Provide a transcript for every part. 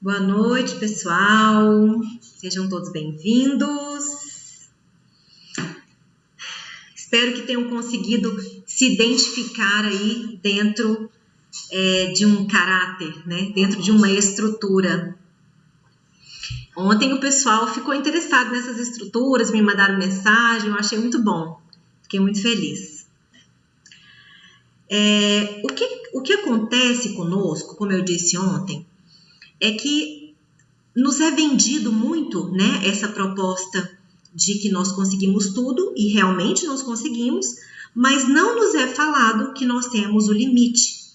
Boa noite, pessoal. Sejam todos bem-vindos. Espero que tenham conseguido se identificar aí dentro de um caráter, né? Dentro de uma estrutura. Ontem o pessoal ficou interessado nessas estruturas, me mandaram mensagem, eu achei muito bom. Fiquei muito feliz. O que acontece conosco, como eu disse ontem, é que nos é vendido muito, né, essa proposta de que nós conseguimos tudo, e realmente nós conseguimos, mas não nos é falado que nós temos o limite,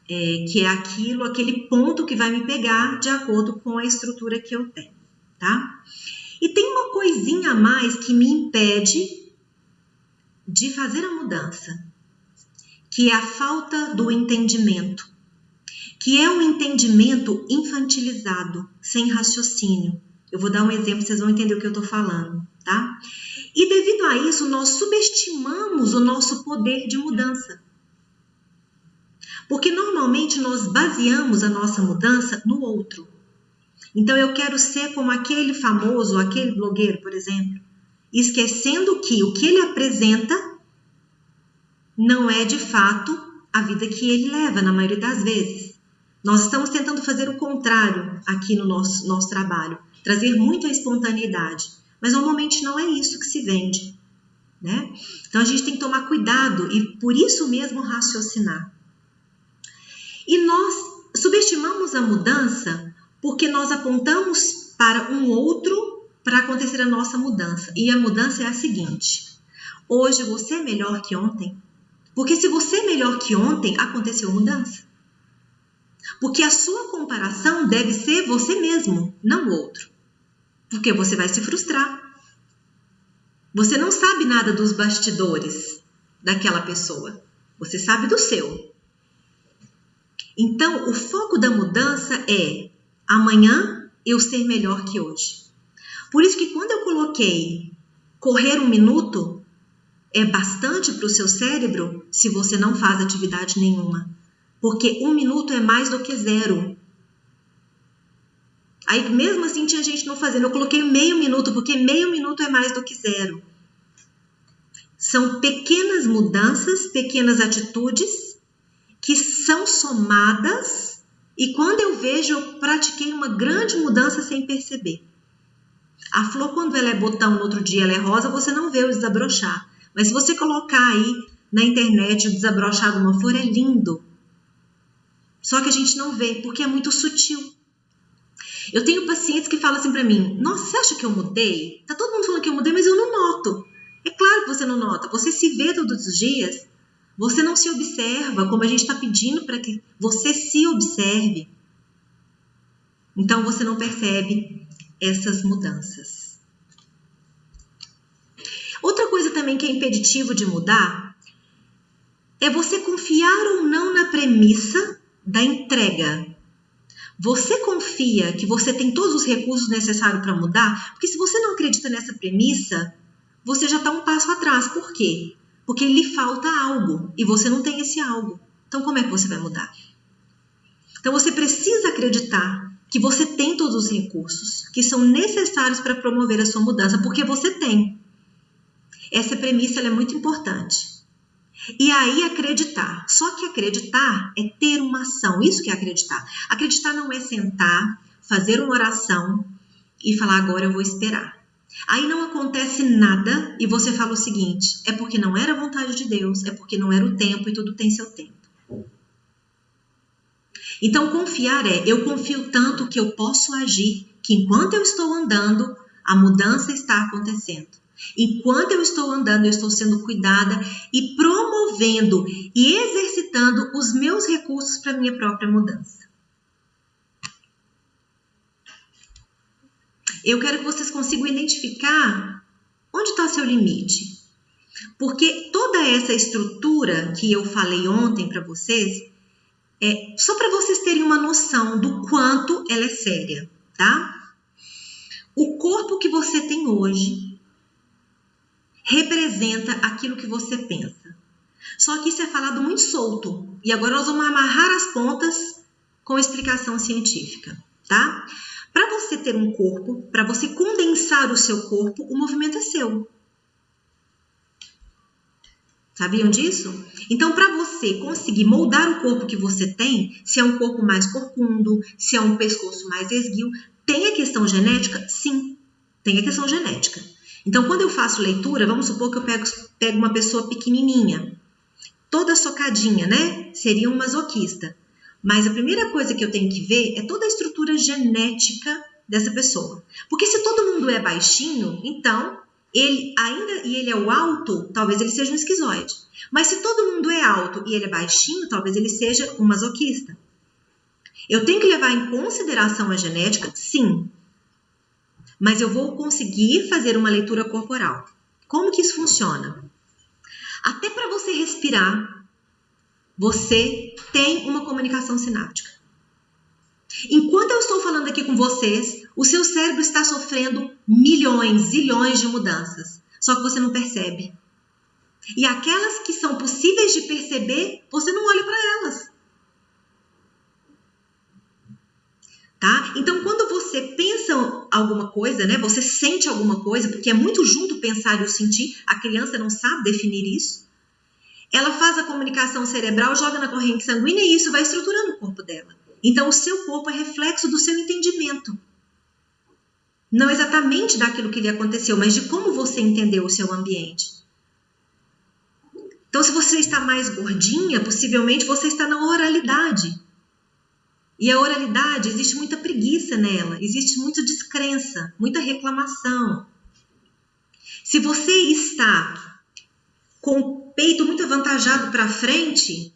que é aquele ponto que vai me pegar de acordo com a estrutura que eu tenho, tá? E tem uma coisinha a mais que me impede de fazer a mudança, que é a falta do entendimento, que é um entendimento infantilizado, sem raciocínio. Eu vou dar um exemplo, vocês vão entender o que eu estou falando, tá? E devido a isso, nós subestimamos o nosso poder de mudança. Porque normalmente nós baseamos a nossa mudança no outro. Então eu quero ser como aquele famoso, aquele blogueiro, por exemplo, esquecendo que o que ele apresenta não é de fato a vida que ele leva, na maioria das vezes. Nós estamos tentando fazer o contrário aqui no nosso trabalho, trazer muita espontaneidade, mas normalmente não é isso que se vende, né? Então a gente tem que tomar cuidado e por isso mesmo raciocinar. E nós subestimamos a mudança porque nós apontamos para um outro para acontecer a nossa mudança. E a mudança é a seguinte: hoje você é melhor que ontem, porque se você é melhor que ontem, aconteceu mudança. Porque a sua comparação deve ser você mesmo, não o outro. Porque você vai se frustrar. Você não sabe nada dos bastidores daquela pessoa. Você sabe do seu. Então, o foco da mudança é amanhã eu ser melhor que hoje. Por isso que quando eu coloquei correr 1 minuto, é bastante para o seu cérebro se você não faz atividade nenhuma. Porque 1 minuto é mais do que 0. Aí mesmo assim tinha gente não fazendo. Eu coloquei meio minuto, porque meio minuto é mais do que 0. São pequenas mudanças, pequenas atitudes que são somadas e quando eu vejo, eu pratiquei uma grande mudança sem perceber. A flor, quando ela é botão, no outro dia ela é rosa, você não vê o desabrochar. Mas se você colocar aí na internet o desabrochar de uma flor, é lindo. Só que a gente não vê, porque é muito sutil. Eu tenho pacientes que falam assim pra mim: nossa, você acha que eu mudei? Tá todo mundo falando que eu mudei, mas eu não noto. É claro que você não nota. Você se vê todos os dias. Você não se observa, como a gente está pedindo para que você se observe. Então você não percebe essas mudanças. Outra coisa também que é impeditivo de mudar é você confiar ou não na premissa da entrega. Você confia que você tem todos os recursos necessários para mudar? Porque se você não acredita nessa premissa, você já está um passo atrás. Por quê? Porque lhe falta algo e você não tem esse algo. Então como é que você vai mudar? Então você precisa acreditar que você tem todos os recursos que são necessários para promover a sua mudança, porque você tem. Essa premissa ela é muito importante. E aí acreditar. Só que acreditar é ter uma ação. Isso que é acreditar. Acreditar não é sentar, fazer uma oração e falar agora eu vou esperar. Aí não acontece nada e você fala o seguinte: é porque não era a vontade de Deus, é porque não era o tempo e tudo tem seu tempo. Então confiar é, eu confio tanto que eu posso agir, que enquanto eu estou andando, a mudança está acontecendo. Enquanto eu estou andando, eu estou sendo cuidada e promovendo e exercitando os meus recursos para a minha própria mudança. Eu quero que vocês consigam identificar onde está seu limite. Porque toda essa estrutura que eu falei ontem para vocês, é só para vocês terem uma noção do quanto ela é séria, tá? O corpo que você tem hoje representa aquilo que você pensa. Só que isso é falado muito solto. E agora nós vamos amarrar as pontas com explicação científica. tá? Para você ter um corpo, para você condensar o seu corpo, o movimento é seu. Sabiam disso? Então, para você conseguir moldar o corpo que você tem, se é um corpo mais corcundo, se é um pescoço mais esguio, tem a questão genética? Sim, tem a questão genética. Então, quando eu faço leitura, vamos supor que eu pego uma pessoa pequenininha, toda socadinha, né? Seria um masoquista. Mas a primeira coisa que eu tenho que ver é toda a estrutura genética dessa pessoa. Porque se todo mundo é baixinho, então ele é o alto, talvez ele seja um esquizoide. Mas se todo mundo é alto e ele é baixinho, talvez ele seja um masoquista. Eu tenho que levar em consideração a genética, sim. Mas eu vou conseguir fazer uma leitura corporal. Como que isso funciona? Até para você respirar, você tem uma comunicação sináptica. Enquanto eu estou falando aqui com vocês, o seu cérebro está sofrendo milhões, zilhões de mudanças. Só que você não percebe. E aquelas que são possíveis de perceber, você não olha para elas. Tá? Então, quando você pensa alguma coisa, né? Você sente alguma coisa, porque é muito junto pensar e o sentir, a criança não sabe definir isso. Ela faz a comunicação cerebral, joga na corrente sanguínea e isso vai estruturando o corpo dela. Então, o seu corpo é reflexo do seu entendimento. Não exatamente daquilo que lhe aconteceu, mas de como você entendeu o seu ambiente. Então, se você está mais gordinha, possivelmente você está na oralidade. E a oralidade, existe muita preguiça nela, existe muita descrença, muita reclamação. Se você está com o peito muito avantajado para frente,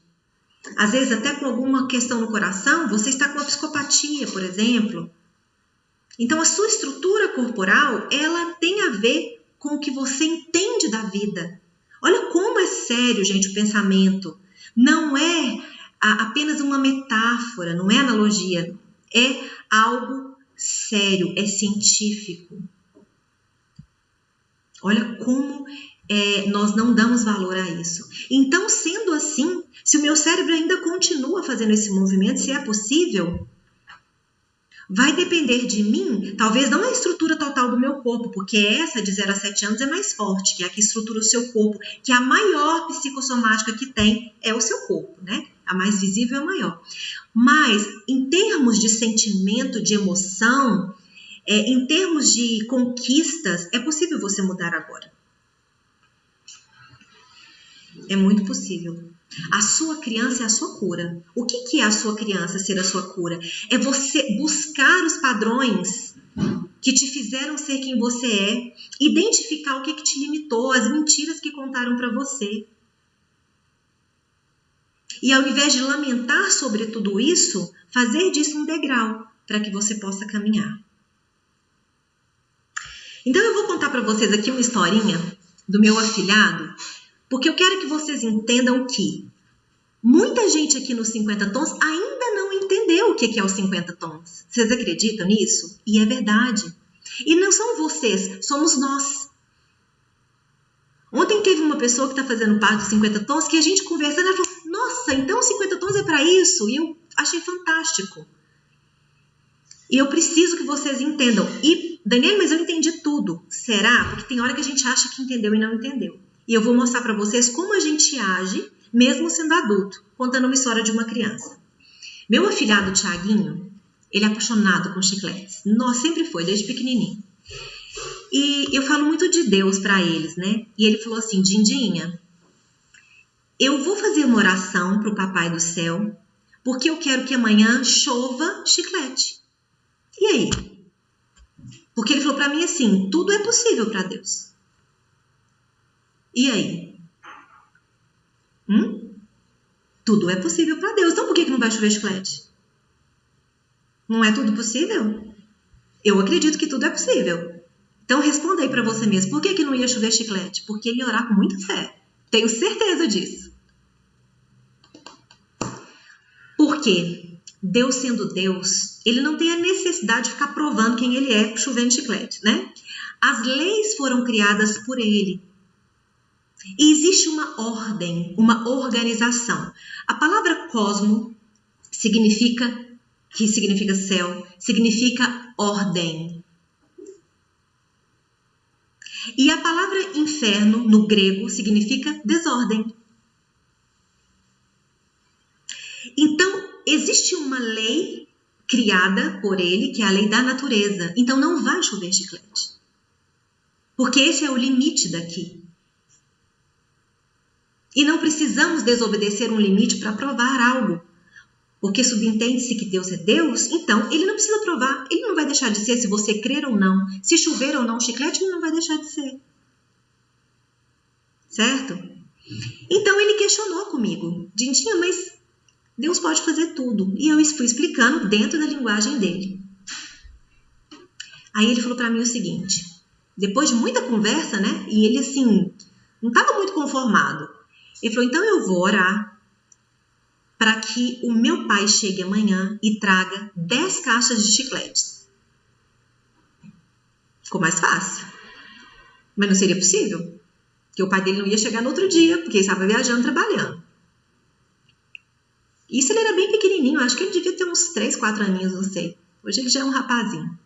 às vezes até com alguma questão no coração, você está com a psicopatia, por exemplo. Então, a sua estrutura corporal, ela tem a ver com o que você entende da vida. Olha como é sério, gente, o pensamento. Não é apenas uma metáfora, não é analogia. É algo sério, é científico. Olha como nós não damos valor a isso. Então, sendo assim, se o meu cérebro ainda continua fazendo esse movimento, se é possível, vai depender de mim, talvez não a estrutura total do meu corpo, porque essa de 0 a 7 anos é mais forte, que é a que estrutura o seu corpo, que a maior psicossomática que tem é o seu corpo, né? A mais visível é a maior. Mas, em termos de sentimento, de emoção, em termos de conquistas, é possível você mudar agora. É muito possível. A sua criança é a sua cura. O que é a sua criança ser a sua cura? É você buscar os padrões que te fizeram ser quem você é, identificar o que te limitou, as mentiras que contaram para você. E ao invés de lamentar sobre tudo isso, fazer disso um degrau para que você possa caminhar. Então eu vou contar para vocês aqui uma historinha do meu afilhado, porque eu quero que vocês entendam que muita gente aqui nos 50 tons ainda não entendeu o que é os 50 tons. Vocês acreditam nisso? E é verdade. E não são vocês, somos nós. Ontem teve uma pessoa que está fazendo parte dos 50 tons que a gente conversando, ela falou, nossa, então os 50 tons é para isso? E eu achei fantástico. E eu preciso que vocês entendam. E, Daniela, mas eu entendi tudo. Será? Porque tem hora que a gente acha que entendeu e não entendeu. E eu vou mostrar para vocês como a gente age, mesmo sendo adulto, contando uma história de uma criança. Meu afilhado Thiaguinho, ele é apaixonado com chicletes. Nossa, sempre foi, desde pequenininho. E eu falo muito de Deus para eles, né? E ele falou assim, Dindinha, eu vou fazer uma oração pro Papai do Céu, porque eu quero que amanhã chova chiclete. E aí? Porque ele falou para mim assim, tudo é possível para Deus. E aí? Tudo é possível para Deus. Então por que não vai chover chiclete? Não é tudo possível? Eu acredito que tudo é possível. Então responda aí para você mesmo. Por que não ia chover chiclete? Porque ele ia orar com muita fé. Tenho certeza disso. Porque Deus sendo Deus, ele não tem a necessidade de ficar provando quem ele é chovendo chiclete, né? As leis foram criadas por ele. E existe uma ordem, uma organização. A palavra cosmo significa céu, significa ordem. E a palavra inferno, no grego, significa desordem. Então, existe uma lei criada por ele, que é a lei da natureza. Então, não vai chover chiclete. Porque esse é o limite daqui. E não precisamos desobedecer um limite para provar algo. Porque subentende-se que Deus é Deus, então ele não precisa provar. Ele não vai deixar de ser se você crer ou não. Se chover ou não chiclete, ele não vai deixar de ser. Certo? Então ele questionou comigo. Dintinha, mas Deus pode fazer tudo. E eu fui explicando dentro da linguagem dele. Aí ele falou para mim o seguinte. Depois de muita conversa, né? E ele assim, não estava muito conformado. Ele falou, então eu vou orar para que o meu pai chegue amanhã e traga 10 caixas de chicletes. Ficou mais fácil. Mas não seria possível. Porque o pai dele não ia chegar no outro dia, porque ele estava viajando, trabalhando. Isso ele era bem pequenininho, acho que ele devia ter uns 3, 4 aninhos, não sei. Hoje ele já é um rapazinho.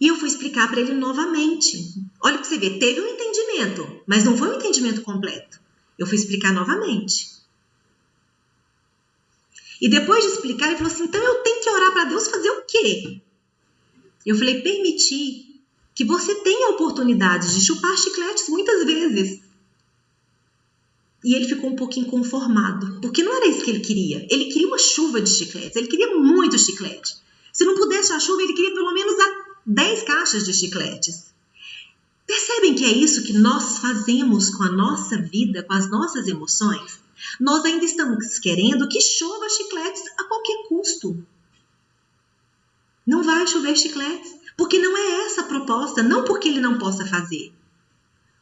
E eu fui explicar para ele novamente. Olha para você ver, teve um entendimento, mas não foi um entendimento completo. Eu fui explicar novamente. E depois de explicar, ele falou assim, então eu tenho que orar para Deus fazer o quê? Eu falei, permitir que você tenha a oportunidade de chupar chicletes muitas vezes. E ele ficou um pouco inconformado, porque não era isso que ele queria. Ele queria uma chuva de chicletes, ele queria muito chiclete. Se não pudesse a chuva, ele queria pelo menos 10 caixas de chicletes. Percebem que é isso que nós fazemos com a nossa vida, com as nossas emoções? Nós ainda estamos querendo que chova chicletes a qualquer custo. Não vai chover chicletes, porque não é essa a proposta, não porque ele não possa fazer.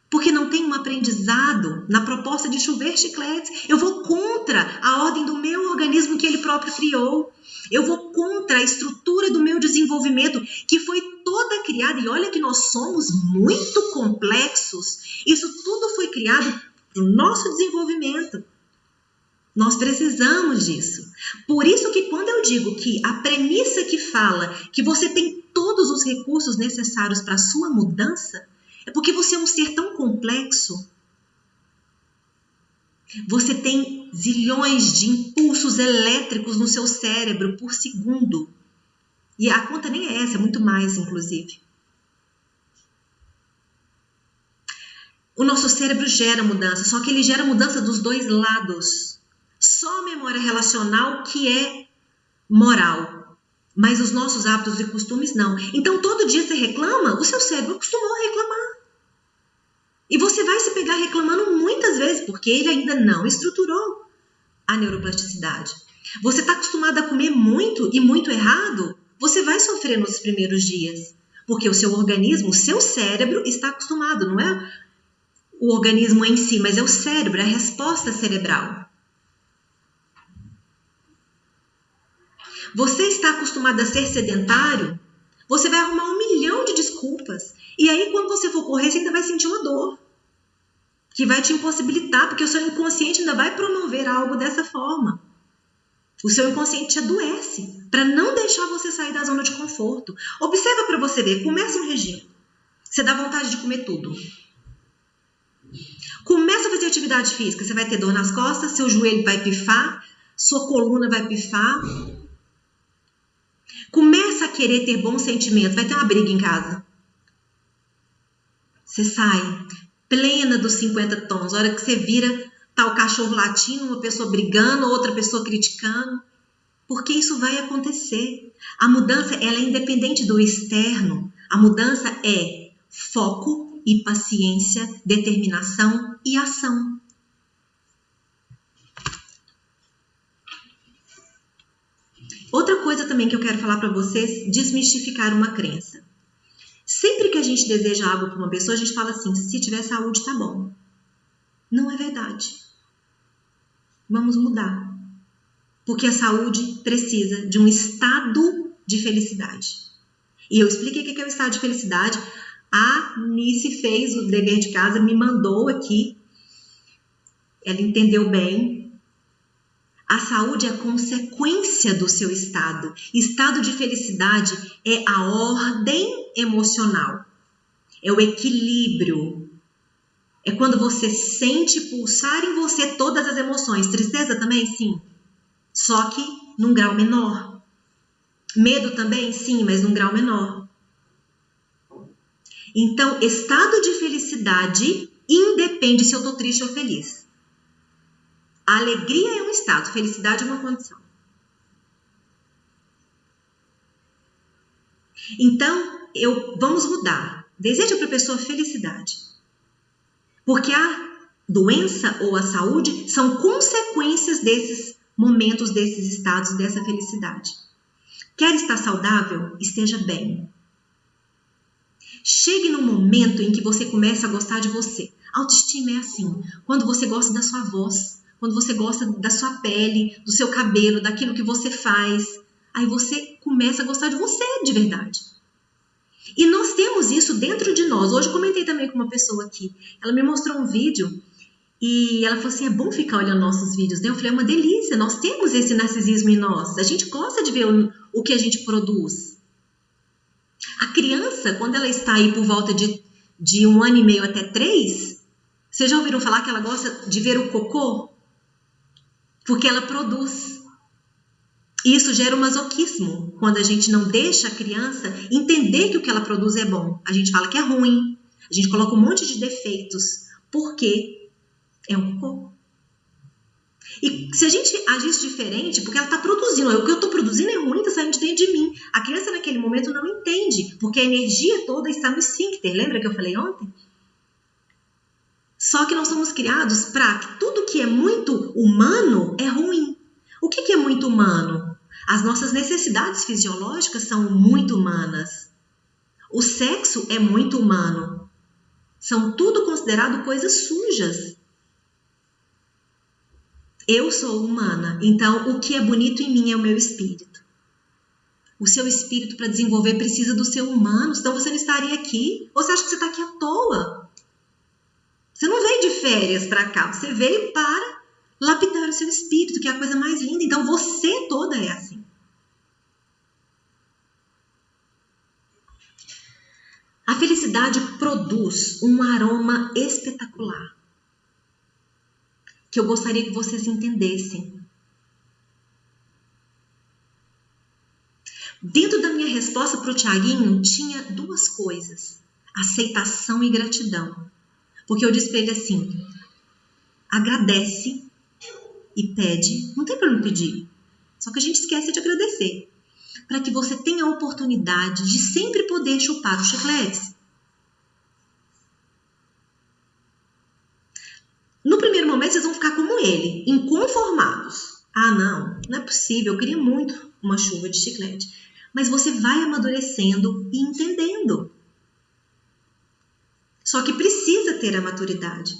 Porque não tem um aprendizado na proposta de chover chicletes. Eu vou contra a ordem do meu organismo que ele próprio criou. Eu vou contra a estrutura do meu desenvolvimento, que foi toda criada. E olha que nós somos muito complexos. Isso tudo foi criado para o nosso desenvolvimento. Nós precisamos disso. Por isso que quando eu digo que a premissa que fala que você tem todos os recursos necessários para a sua mudança, é porque você é um ser tão complexo. Você tem zilhões de impulsos elétricos no seu cérebro por segundo. E a conta nem é essa, é muito mais, inclusive. O nosso cérebro gera mudança, só que ele gera mudança dos dois lados. Só a memória relacional que é moral, mas os nossos hábitos e costumes não. Então, todo dia você reclama, o seu cérebro acostumou a reclamar. E você vai se pegar reclamando muitas vezes, porque ele ainda não estruturou a neuroplasticidade. Você está acostumado a comer muito e muito errado, você vai sofrer nos primeiros dias, porque o seu organismo, o seu cérebro está acostumado, não é o organismo em si, mas é o cérebro, é a resposta cerebral. Você está acostumado a ser sedentário, você vai arrumar 1 milhão de desculpas. E aí, quando você for correr, você ainda vai sentir uma dor, que vai te impossibilitar, porque o seu inconsciente ainda vai promover algo dessa forma. O seu inconsciente te adoece, para não deixar você sair da zona de conforto. Observa para você ver, começa um regime. Você dá vontade de comer tudo. Começa a fazer atividade física, você vai ter dor nas costas, seu joelho vai pifar, sua coluna vai pifar. Começa a querer ter bons sentimentos, vai ter uma briga em casa. Você sai plena dos 50 tons, a hora que você vira, tá o cachorro latindo, uma pessoa brigando, outra pessoa criticando, porque isso vai acontecer. A mudança, ela é independente do externo, a mudança é foco e paciência, determinação e ação. Outra coisa também que eu quero falar para vocês, desmistificar uma crença. Sempre que a gente deseja algo para uma pessoa, a gente fala assim, se tiver saúde, tá bom. Não é verdade. Vamos mudar. Porque a saúde precisa de um estado de felicidade. E eu expliquei o que é o estado de felicidade. A Nice fez o dever de casa, me mandou aqui. Ela entendeu bem. A saúde é a consequência do seu estado. Estado de felicidade é a ordem emocional, é o equilíbrio. É quando você sente pulsar em você todas as emoções. Tristeza também? Sim. Só que num grau menor. Medo também? Sim, mas num grau menor. Então, estado de felicidade independe se eu estou triste ou feliz. A alegria é um estado, felicidade é uma condição. Então, vamos mudar. Deseja para a pessoa felicidade. Porque a doença ou a saúde são consequências desses momentos, desses estados, dessa felicidade. Quer estar saudável? Esteja bem. Chegue no momento em que você começa a gostar de você. Autoestima é assim, quando você gosta da sua voz, quando você gosta da sua pele, do seu cabelo, daquilo que você faz, aí você começa a gostar de você de verdade. E nós temos isso dentro de nós. Hoje comentei também com uma pessoa aqui, ela me mostrou um vídeo e ela falou assim, é bom ficar olhando nossos vídeos, né? Eu falei, é uma delícia, nós temos esse narcisismo em nós, a gente gosta de ver o que a gente produz. A criança, quando ela está aí por volta de 1 ano e meio até 3, vocês já ouviram falar que ela gosta de ver o cocô? Porque ela produz. E isso gera um masoquismo, quando a gente não deixa a criança entender que o que ela produz é bom. A gente fala que é ruim, a gente coloca um monte de defeitos, porque é um cocô. E se a gente agisse diferente, porque ela está produzindo, o que eu estou produzindo é ruim, está saindo de dentro de mim. A criança naquele momento não entende, porque a energia toda está no esfíncter. Lembra que eu falei ontem? Só que nós somos criados para que tudo que é muito humano é ruim. O que é muito humano? As nossas necessidades fisiológicas são muito humanas. O sexo é muito humano. São tudo considerado coisas sujas. Eu sou humana, então o que é bonito em mim é o meu espírito. O seu espírito para desenvolver precisa do seu humano, senão você não estaria aqui. Ou você acha que você está aqui à toa? Você não veio de férias para cá, você veio para lapidar o seu espírito, que é a coisa mais linda. Então você toda é assim. A felicidade produz um aroma espetacular, que eu gostaria que vocês entendessem. Dentro da minha resposta para o Tiaguinho, tinha 2 coisas, aceitação e gratidão. Porque eu disse para ele assim, agradece e pede, não tem problema pedir, só que a gente esquece de agradecer, para que você tenha a oportunidade de sempre poder chupar os chicletes. No primeiro momento vocês vão ficar como ele, inconformados. Ah, não é possível, eu queria muito uma chuva de chiclete. Mas você vai amadurecendo e entendendo. Só que precisa ter a maturidade.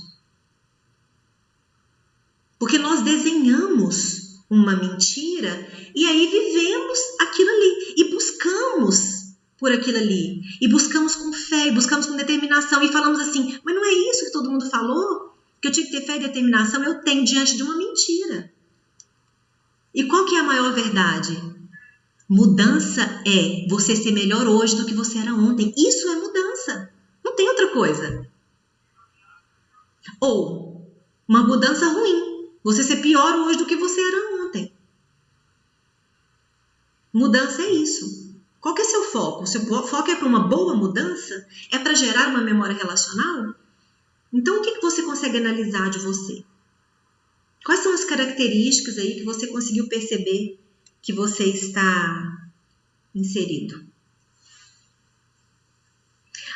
Porque nós desenhamos uma mentira e aí vivemos aquilo ali. E buscamos por aquilo ali. E buscamos com fé, e buscamos com determinação. E falamos assim, mas não é isso que todo mundo falou? Que eu tinha que ter fé e determinação? Eu tenho diante de uma mentira. E qual que é a maior verdade? Mudança é você ser melhor hoje do que você era ontem. Isso é mudança. Não tem outra coisa. Ou uma mudança ruim. Você ser pior hoje do que você era ontem. Mudança é isso. Qual que é seu foco? O seu foco é para uma boa mudança? É para gerar uma memória relacional? Então, o que você consegue analisar de você? Quais são as características aí que você conseguiu perceber que você está inserido?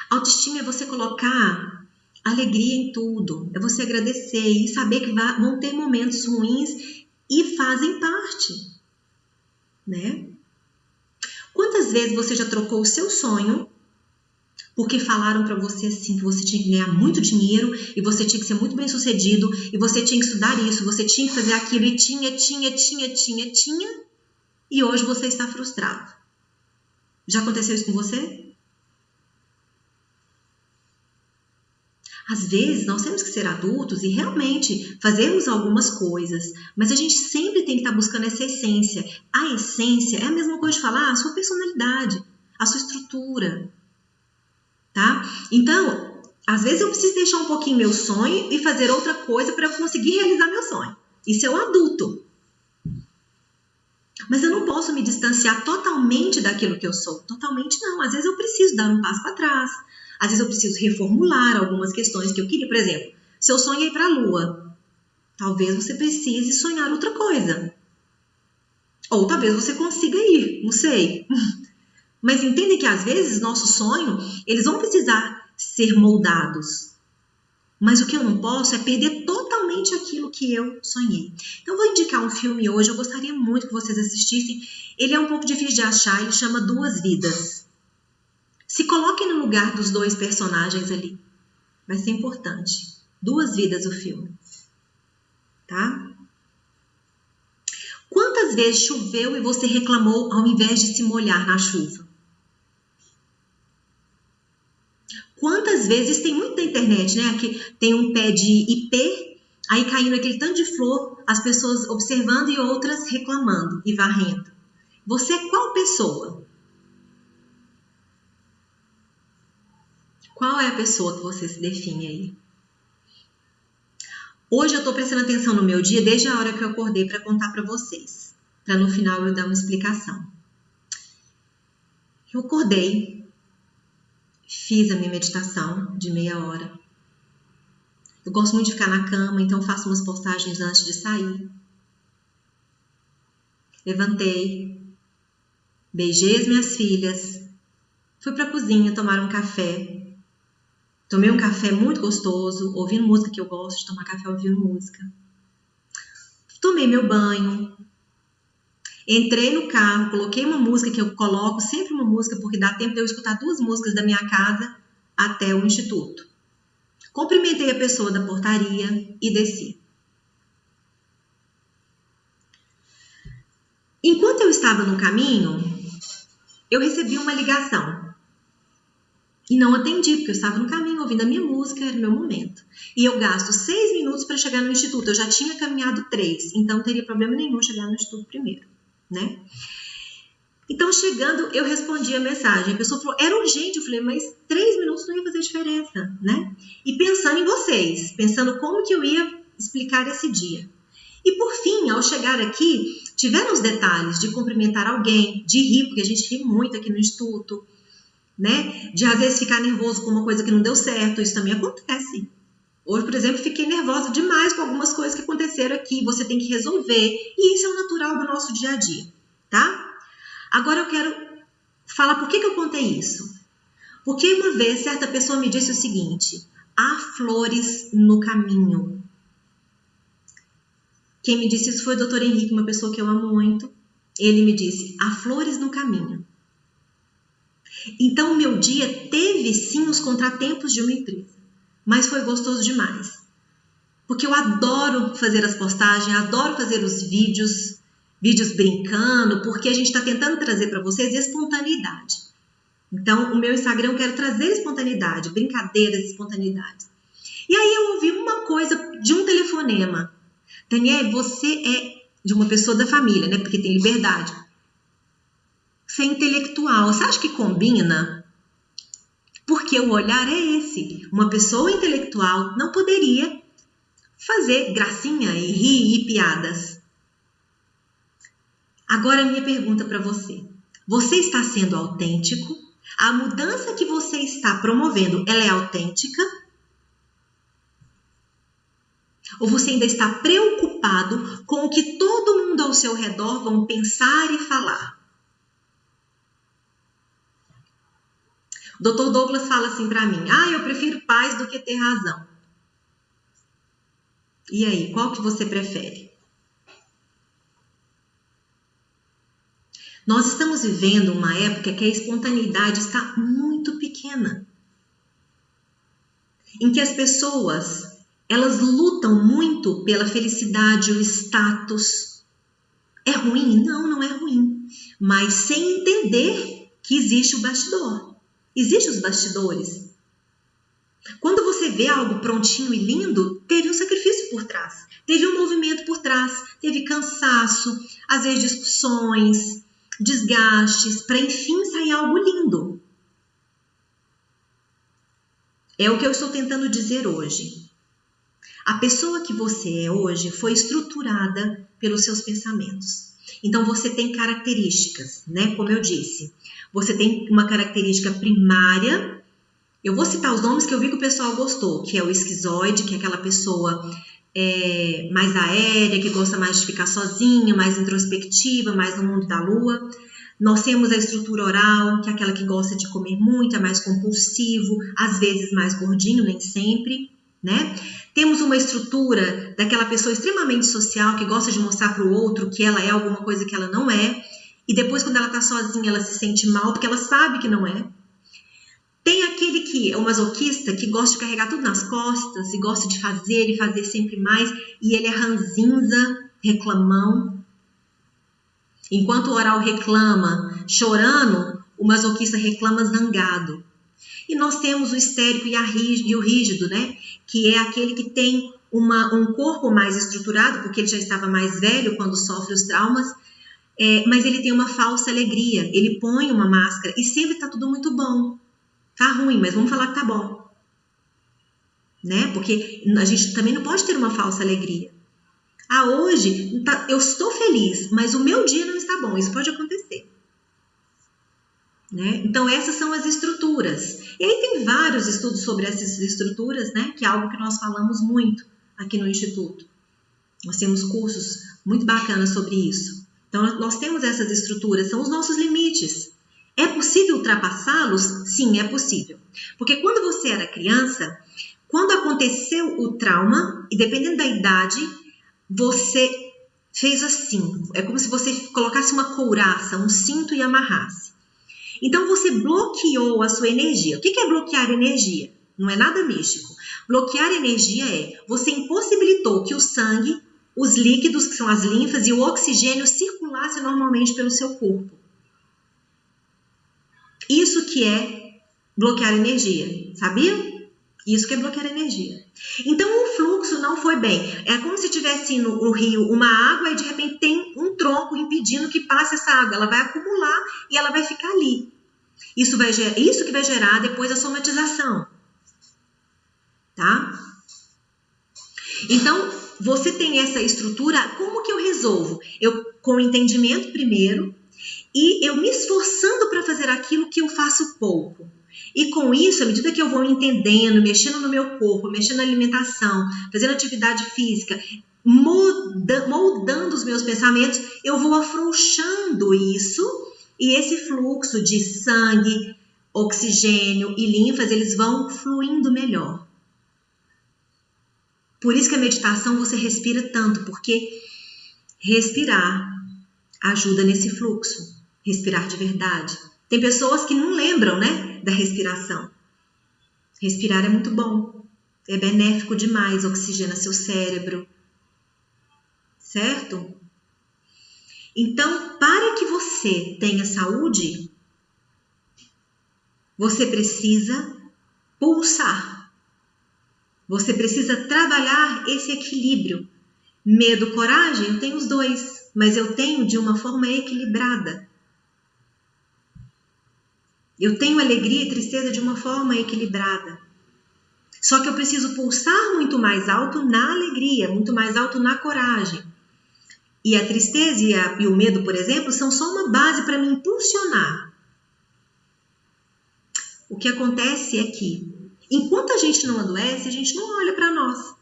Autoestima é você colocar alegria em tudo, é você agradecer e saber que vão ter momentos ruins e fazem parte, né? Quantas vezes você já trocou o seu sonho porque falaram para você assim que você tinha que ganhar muito dinheiro e você tinha que ser muito bem sucedido e você tinha que estudar isso, você tinha que fazer aquilo e tinha e hoje você está frustrado. Já aconteceu isso com você? Às vezes, nós temos que ser adultos e realmente fazermos algumas coisas, mas a gente sempre tem que estar buscando essa essência. A essência é a mesma coisa de falar a sua personalidade, a sua estrutura, tá? Então, às vezes eu preciso deixar um pouquinho meu sonho e fazer outra coisa para eu conseguir realizar meu sonho. Isso é o adulto. Mas eu não posso me distanciar totalmente daquilo que eu sou. Totalmente não. Às vezes eu preciso dar um passo para trás. Às vezes eu preciso reformular algumas questões que eu queria. Por exemplo, se eu sonho ir para a Lua, talvez você precise sonhar outra coisa. Ou talvez você consiga ir, não sei. Mas entendem que às vezes nosso sonho, eles vão precisar ser moldados. Mas o que eu não posso é perder totalmente aquilo que eu sonhei. Então eu vou indicar um filme hoje, eu gostaria muito que vocês assistissem. Ele é um pouco difícil de achar, ele chama Duas Vidas. Se coloquem no lugar dos dois personagens ali. Vai ser importante. Duas Vidas o filme. Tá? Quantas vezes choveu e você reclamou ao invés de se molhar na chuva? Quantas vezes, tem muito na internet, né? Que tem um pé de ipê, aí caindo aquele tanto de flor, as pessoas observando e outras reclamando e varrendo. Você é qual pessoa? Qual é a pessoa que você se define aí? Hoje eu estou prestando atenção no meu dia desde a hora que eu acordei para contar para vocês, para no final eu dar uma explicação. Eu acordei, fiz a minha meditação de meia hora. Eu gosto muito de ficar na cama, então faço umas postagens antes de sair. Levantei, beijei as minhas filhas, fui para a cozinha tomar um café. Tomei um café muito gostoso, ouvindo música, que eu gosto de tomar café ouvindo música. Tomei meu banho. Entrei no carro, coloquei uma música que eu coloco, sempre uma música, porque dá tempo de eu escutar duas músicas da minha casa até o instituto. Cumprimentei a pessoa da portaria e desci. Enquanto eu estava no caminho, eu recebi uma ligação. E não atendi, porque eu estava no caminho, ouvindo a minha música, era o meu momento. E eu gasto 6 minutos para chegar no instituto. Eu já tinha caminhado 3, então não teria problema nenhum chegar no instituto primeiro, né? Então, chegando, eu respondi a mensagem. A pessoa falou, era urgente. Eu falei, mas 3 minutos não ia fazer diferença, né? E pensando em vocês, pensando como que eu ia explicar esse dia. E por fim, ao chegar aqui, tiveram os detalhes de cumprimentar alguém, de rir, porque a gente ri muito aqui no instituto, né? De às vezes ficar nervoso com uma coisa que não deu certo, isso também acontece. Hoje, por exemplo, fiquei nervosa demais com algumas coisas que aconteceram aqui, você tem que resolver, e isso é o natural do nosso dia a dia, tá? Agora eu quero falar por que eu contei isso. Porque uma vez certa pessoa me disse o seguinte, há flores no caminho. Quem me disse isso foi o Dr. Henrique, uma pessoa que eu amo muito. Ele me disse, há flores no caminho. Então, o meu dia teve sim os contratempos de uma empresa, mas foi gostoso demais. Porque eu adoro fazer as postagens, adoro fazer os vídeos brincando, porque a gente está tentando trazer para vocês espontaneidade. Então, o meu Instagram eu quero trazer espontaneidade, brincadeiras, espontaneidade. E aí eu ouvi uma coisa de um telefonema. Daniele, você é de uma pessoa da família, né? Porque tem liberdade. Você é intelectual. Você acha que combina? Porque o olhar é esse. Uma pessoa intelectual não poderia fazer gracinha e rir e piadas. Agora, minha pergunta para você. Você está sendo autêntico? A mudança que você está promovendo, ela é autêntica? Ou você ainda está preocupado com o que todo mundo ao seu redor vão pensar e falar? O Dr. Douglas fala assim para mim, eu prefiro paz do que ter razão. E aí, qual que você prefere? Nós estamos vivendo uma época que a espontaneidade está muito pequena. Em que as pessoas, elas lutam muito pela felicidade, o status. É ruim? Não, não é ruim. Mas sem entender que existe o bastidor. Existem os bastidores. Quando você vê algo prontinho e lindo, teve um sacrifício por trás, teve um movimento por trás, teve cansaço, às vezes discussões, desgastes, para enfim sair algo lindo. É o que eu estou tentando dizer hoje. A pessoa que você é hoje foi estruturada pelos seus pensamentos. Então você tem características, né? Como eu disse, você tem uma característica primária. Eu vou citar os nomes que eu vi que o pessoal gostou, que é o esquizoide, que é aquela pessoa mais aérea, que gosta mais de ficar sozinha, mais introspectiva, mais no mundo da lua. Nós temos a estrutura oral, que é aquela que gosta de comer muito, é mais compulsivo, às vezes mais gordinho, nem sempre, né? Temos uma estrutura daquela pessoa extremamente social, que gosta de mostrar para o outro que ela é alguma coisa que ela não é, e depois quando ela está sozinha ela se sente mal, porque ela sabe que não é. Tem aquele que é o masoquista, que gosta de carregar tudo nas costas, e gosta de fazer e fazer sempre mais, e ele é ranzinza, reclamão. Enquanto o oral reclama chorando, o masoquista reclama zangado. E nós temos o histérico e o rígido, né? Que é aquele que tem um corpo mais estruturado, porque ele já estava mais velho quando sofre os traumas, mas ele tem uma falsa alegria. Ele põe uma máscara e sempre está tudo muito bom. Tá ruim, mas vamos falar que tá bom. Né? Porque a gente também não pode ter uma falsa alegria. Hoje eu estou feliz, mas o meu dia não está bom. Isso pode acontecer. Né? Então essas são as estruturas. E aí tem vários estudos sobre essas estruturas, né? Que é algo que nós falamos muito aqui no Instituto. Nós temos cursos muito bacanas sobre isso. Então nós temos essas estruturas, são os nossos limites. É possível ultrapassá-los? Sim, é possível. Porque quando você era criança, quando aconteceu o trauma, e dependendo da idade, você fez assim. É como se você colocasse uma couraça, um cinto e amarrasse. Então você bloqueou a sua energia. O que é bloquear energia? Não é nada místico. Bloquear energia é você impossibilitou que o sangue, os líquidos, que são as linfas, e o oxigênio circulasse normalmente pelo seu corpo. Isso que é bloquear energia, sabia? Isso que é bloquear energia. Então o fluxo não foi bem. É como se tivesse no rio uma água e de repente tem um tronco impedindo que passe essa água. Ela vai acumular e ela vai ficar ali. Isso que vai gerar depois a somatização. Tá? Então, você tem essa estrutura. Como que eu resolvo? Com entendimento primeiro. E eu me esforçando para fazer aquilo que eu faço pouco. E com isso, à medida que eu vou entendendo, mexendo no meu corpo, mexendo na alimentação, fazendo atividade física, moldando os meus pensamentos, eu vou afrouxando isso. E esse fluxo de sangue, oxigênio e linfas, eles vão fluindo melhor. Por isso que a meditação você respira tanto, porque respirar ajuda nesse fluxo. Respirar de verdade. Tem pessoas que não lembram, né, da respiração. Respirar é muito bom. É benéfico demais, oxigena seu cérebro. Certo? Então, para que você tenha saúde, você precisa pulsar. Você precisa trabalhar esse equilíbrio. Medo, coragem, eu tenho os dois, mas eu tenho de uma forma equilibrada. Eu tenho alegria e tristeza de uma forma equilibrada. Só que eu preciso pulsar muito mais alto na alegria, muito mais alto na coragem. E a tristeza e o medo, por exemplo, são só uma base para me impulsionar. O que acontece é que, enquanto a gente não adoece, a gente não olha para nós.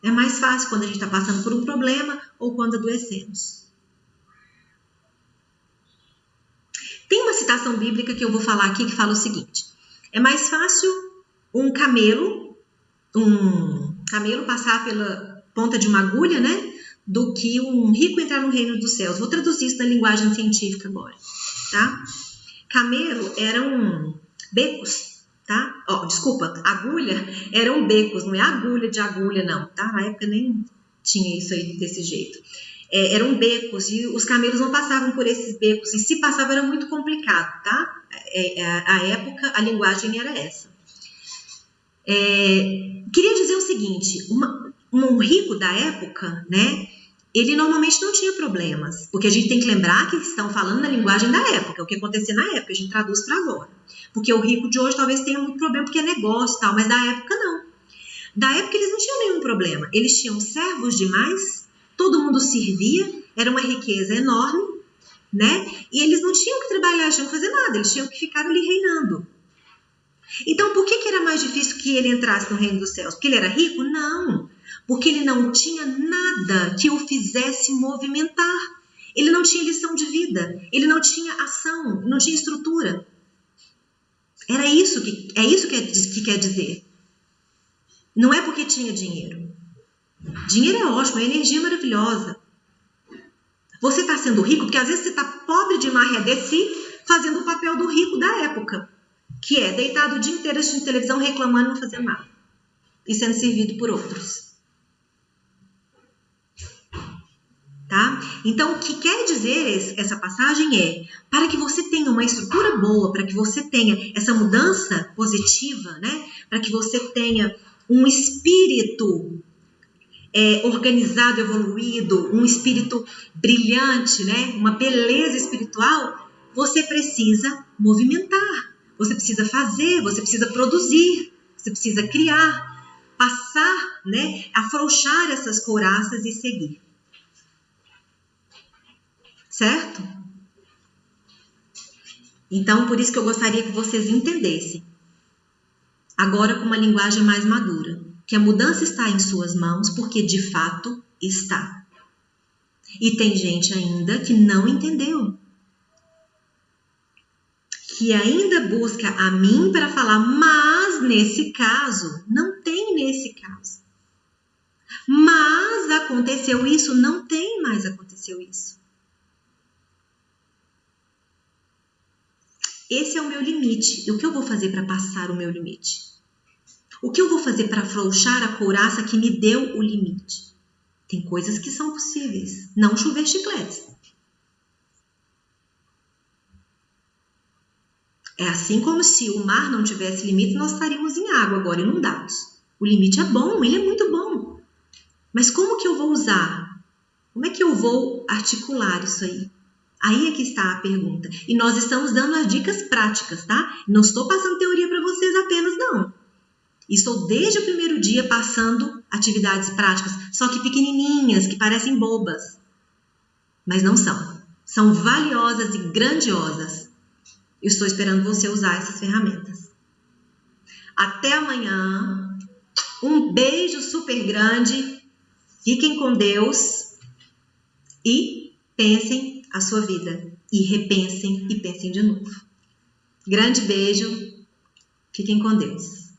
É mais fácil quando a gente está passando por um problema ou quando adoecemos. Tem uma citação bíblica que eu vou falar aqui que fala o seguinte. É mais fácil um camelo passar pela ponta de uma agulha, né? Do que um rico entrar no reino dos céus. Vou traduzir isso na linguagem científica agora, tá? Camelo eram becos, tá? Agulha eram becos, não é agulha de agulha, não, tá? Na época nem tinha isso aí desse jeito. Eram becos e os camelos não passavam por esses becos. E se passava era muito complicado, tá? A época, a linguagem era essa. Queria dizer o seguinte, um rico da época, né, ele normalmente não tinha problemas, porque a gente tem que lembrar que estão falando na linguagem da época, o que acontecia na época, a gente traduz para agora. Porque o rico de hoje talvez tenha muito problema porque é negócio e tal, mas da época não. Da época eles não tinham nenhum problema, eles tinham servos demais, todo mundo servia, era uma riqueza enorme, né? E eles não tinham que trabalhar, tinham que fazer nada, eles tinham que ficar ali reinando. Então, por que era mais difícil que ele entrasse no reino dos céus? Porque ele era rico? Não. Porque ele não tinha nada que o fizesse movimentar. Ele não tinha lição de vida. Ele não tinha ação, não tinha estrutura. É isso que quer dizer. Não é porque tinha dinheiro. Dinheiro é ótimo, é energia maravilhosa. Você está sendo rico porque às vezes você está pobre de marredeci fazendo o papel do rico da época. Que é deitado o dia inteiro assistindo televisão, reclamando, não fazendo nada. E sendo servido por outros. Tá? Então, o que quer dizer essa passagem é, para que você tenha uma estrutura boa, para que você tenha essa mudança positiva, né? Para que você tenha um espírito organizado, evoluído, um espírito brilhante, né? Uma beleza espiritual, você precisa movimentar. Você precisa fazer, você precisa produzir, você precisa criar, passar, né, afrouxar essas couraças e seguir. Certo? Então, por isso que eu gostaria que vocês entendessem, agora com uma linguagem mais madura, que a mudança está em suas mãos, porque de fato está. E tem gente ainda que não entendeu. Que ainda busca a mim para falar, mas nesse caso, não tem nesse caso. Mas aconteceu isso, não tem mais aconteceu isso. Esse é o meu limite. E o que eu vou fazer para passar o meu limite? O que eu vou fazer para afrouxar a couraça que me deu o limite? Tem coisas que são possíveis. Não chover chicletes. É assim como se o mar não tivesse limite, nós estaríamos em água agora, inundados. O limite é bom, ele é muito bom. Mas como que eu vou usar? Como é que eu vou articular isso aí? Aí é que está a pergunta. E nós estamos dando as dicas práticas, tá? Não estou passando teoria para vocês apenas, não. Estou desde o primeiro dia passando atividades práticas, só que pequenininhas, que parecem bobas. Mas não são. São valiosas e grandiosas. Eu estou esperando você usar essas ferramentas. Até amanhã. Um beijo super grande. Fiquem com Deus. E pensem a sua vida. E repensem e pensem de novo. Grande beijo. Fiquem com Deus.